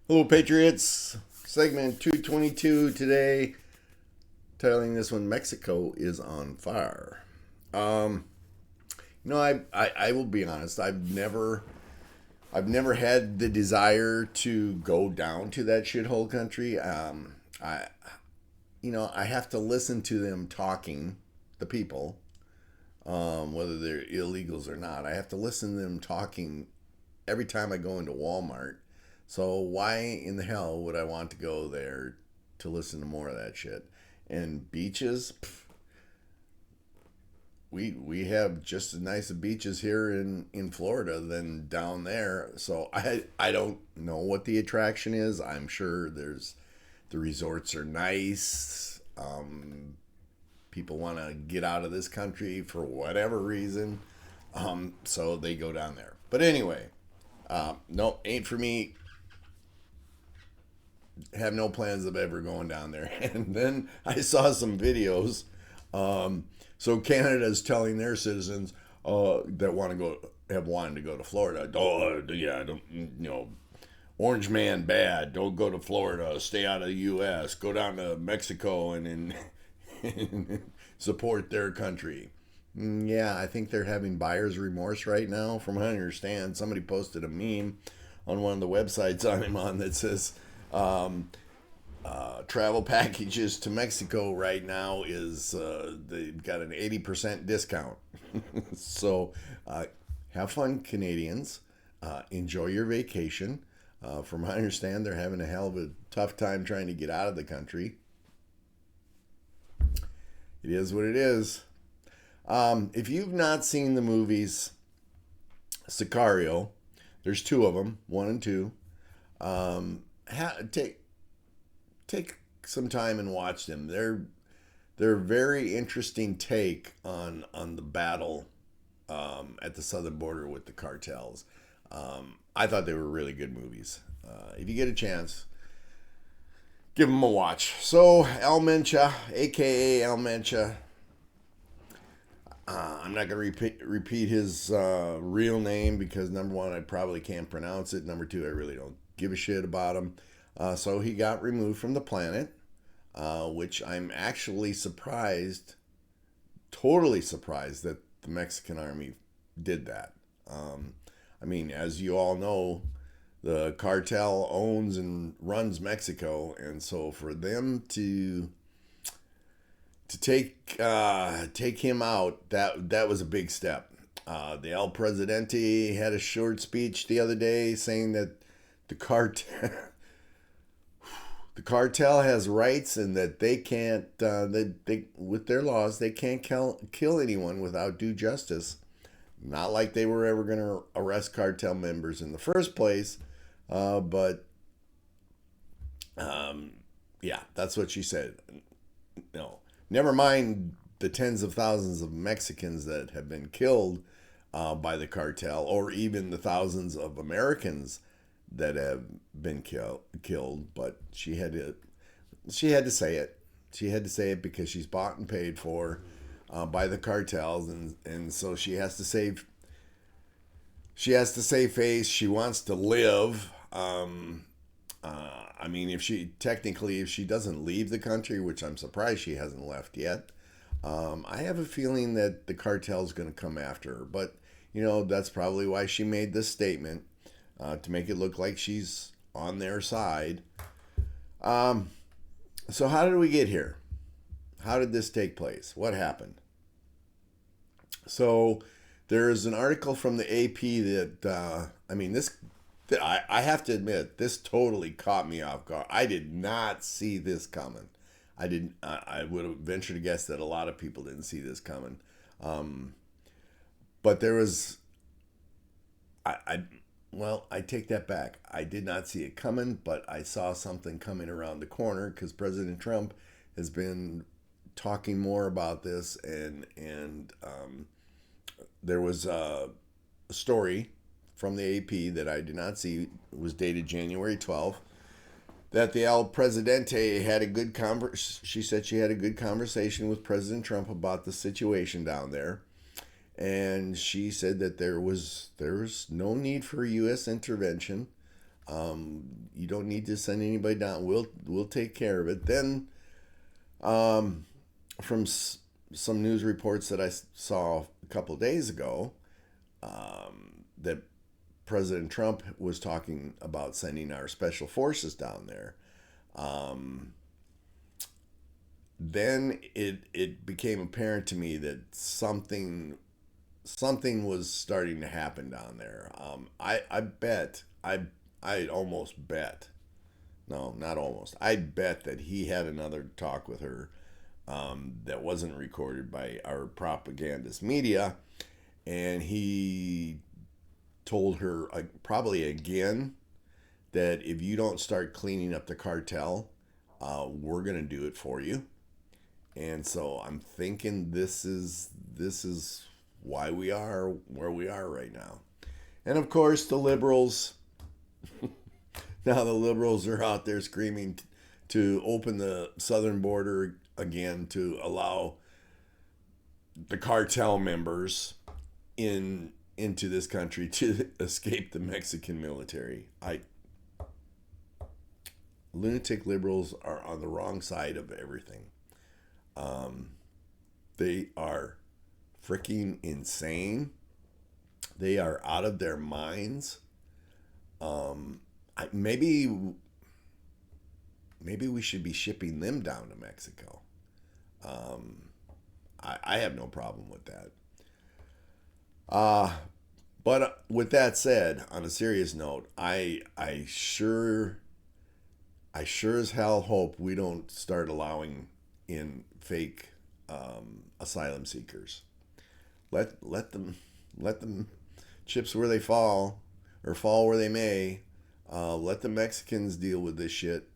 Hello, Patriots. Segment 222 today. Titling this one Mexico is on fire. Um, I will be honest. I've never had the desire to go down to that shithole country. I have to listen to them talking, the people, whether they're illegals or not. I have to listen to them talking every time I go into Walmart. So why in the hell would I want to go there to listen to more of that shit? And beaches, we have just as nice of beaches here in Florida than down there. So I don't know what the attraction is. I'm sure the resorts are nice. People want to get out of this country for whatever reason. So they go down there. But anyway, no, ain't for me. Have no plans of ever going down there. And then I saw some videos. So Canada's telling their citizens that want to go have wanted to go to Florida. Oh yeah, don't Orange man bad. Don't go to Florida. Stay out of the U.S. Go down to Mexico and support their country. Yeah, I think they're having buyer's remorse right now. From what I understand, somebody posted a meme on one of the websites I'm on that says um, travel packages to Mexico right now is they've got an 80% discount. So uh, have fun, Canadians. Enjoy your vacation. From what I understand, they're having a hell of a tough time trying to get out of the country. It is what it is. If you've not seen the movies Sicario, there's two of them, one and two. Take some time and watch them. They're a very interesting take on the battle at the southern border with the cartels. I thought they were really good movies. If you get a chance, give them a watch. So Al Mencha, aka Al Mencha, I'm not going to repeat his real name because number one, I probably can't pronounce it. Number two, I really don't give a shit about him. So he got removed from the planet, which I'm actually surprised, totally surprised that the Mexican army did that. I mean, as you all know, the cartel owns and runs Mexico, and so for them to take him out, that was a big step. The El Presidente had a short speech the other day saying that the cartel the cartel has rights and that they can't they with their laws they can't kill anyone without due justice. Not like they were ever going to arrest cartel members in the first place, but um, yeah, that's what she said. No, never mind the tens of thousands of Mexicans that have been killed by the cartel, or even the thousands of Americans that have been killed. But she had to say it. She had to say it because she's bought and paid for by the cartels, and so she has to save face. She wants to live. I mean, if she doesn't leave the country, which I'm surprised she hasn't left yet, I have a feeling that the cartel's going to come after her. But that's probably why she made this statement to make it look like she's on their side. Um, so how did we get here? How did this take place? What happened? So there's an article from the AP that I mean this. I have to admit this totally caught me off guard. I did not see this coming. I didn't. I would have ventured to guess that a lot of people didn't see this coming. Um, but there was. I well, I take that back. I did not see it coming, but I saw something coming around the corner because President Trump has been talking more about this, and there was a story from the AP that I did not see. It was dated January 12th. That the El Presidente had a good she said she had a good conversation with President Trump about the situation down there, and she said that there was no need for U.S. intervention. You don't need to send anybody down. We'll take care of it. Then, from some news reports that I saw a couple of days ago, that President Trump was talking about sending our special forces down there. Then it became apparent to me that something was starting to happen down there. I'd almost bet, no, not almost, I'd bet that he had another talk with her, that wasn't recorded by our propagandist media, and he told her, probably again, that if you don't start cleaning up the cartel, we're gonna do it for you. And so I'm thinking this is why we are where we are right now. And of course, the liberals, now the liberals are out there screaming to open the southern border again to allow the cartel members into this country to escape the Mexican military. Lunatic liberals are on the wrong side of everything. They are freaking insane. They are out of their minds. Maybe we should be shipping them down to Mexico. I have no problem with that. But with that said, on a serious note, I sure as hell hope we don't start allowing in fake asylum seekers. Let them chips where they fall, or fall where they may. Let the Mexicans deal with this shit.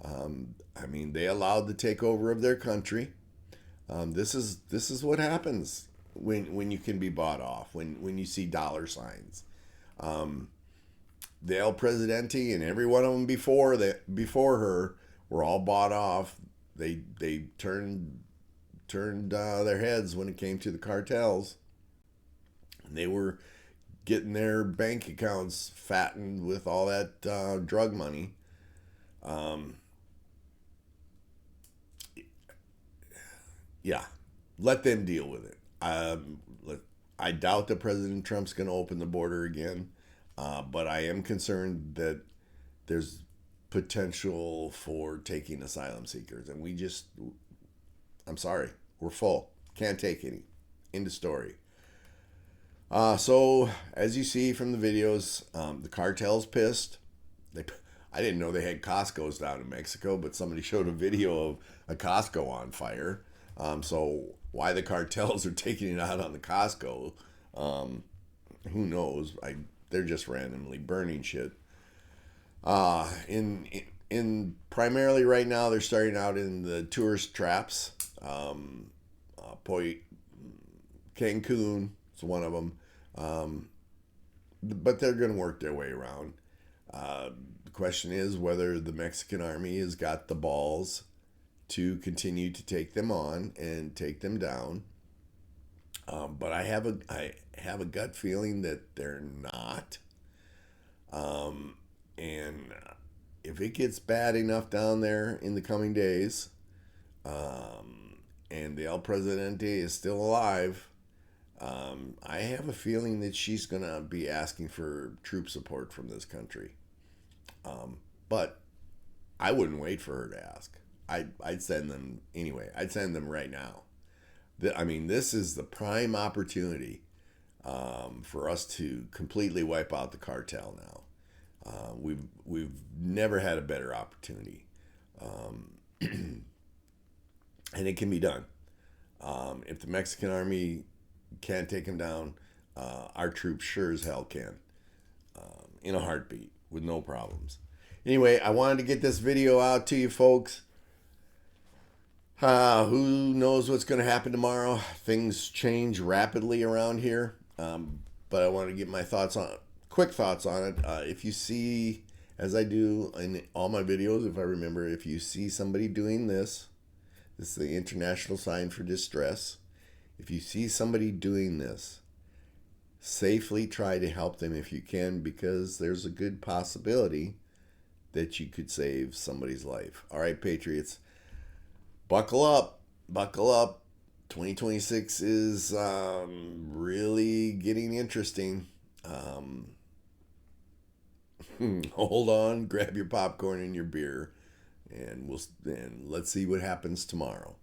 I mean, they allowed the takeover of their country. This is what happens when you can be bought off, when you see dollar signs. The El Presidente and every one of them before her were all bought off. They turned their heads when it came to the cartels. And they were getting their bank accounts fattened with all that drug money. Yeah, let them deal with it. I doubt that President Trump's going to open the border again, but I am concerned that there's potential for taking asylum seekers, and I'm sorry, we're full. Can't take any. End of story. So as you see from the videos, the cartel's pissed. I didn't know they had Costco's down in Mexico, but somebody showed a video of a Costco on fire. So why the cartels are taking it out on the Costco, who knows? They're just randomly burning shit. In primarily right now, they're starting out in the tourist traps. Cancun is one of them. But they're going to work their way around. The question is whether the Mexican army has got the balls to continue to take them on and take them down. But I have a gut feeling that they're not. And if it gets bad enough down there in the coming days, and the El Presidente is still alive, I have a feeling that she's going to be asking for troop support from this country. But I wouldn't wait for her to ask. I'd send them anyway. I'd send them right now. I mean, this is the prime opportunity for us to completely wipe out the cartel now. We've never had a better opportunity, and it can be done. If the Mexican army can't take them down, our troops sure as hell can, in a heartbeat with no problems. Anyway, I wanted to get this video out to you folks. Who knows what's going to happen tomorrow? Things change rapidly around here, but I want to get my quick thoughts on it. If you see, as I do in all my videos, if I remember, if you see somebody doing this is the international sign for distress. If you see somebody doing this, safely try to help them if you can, because there's a good possibility that you could save somebody's life. All right, Patriots, buckle up, buckle up. 2026 is really getting interesting. Hold on, grab your popcorn and your beer, and let's see what happens tomorrow.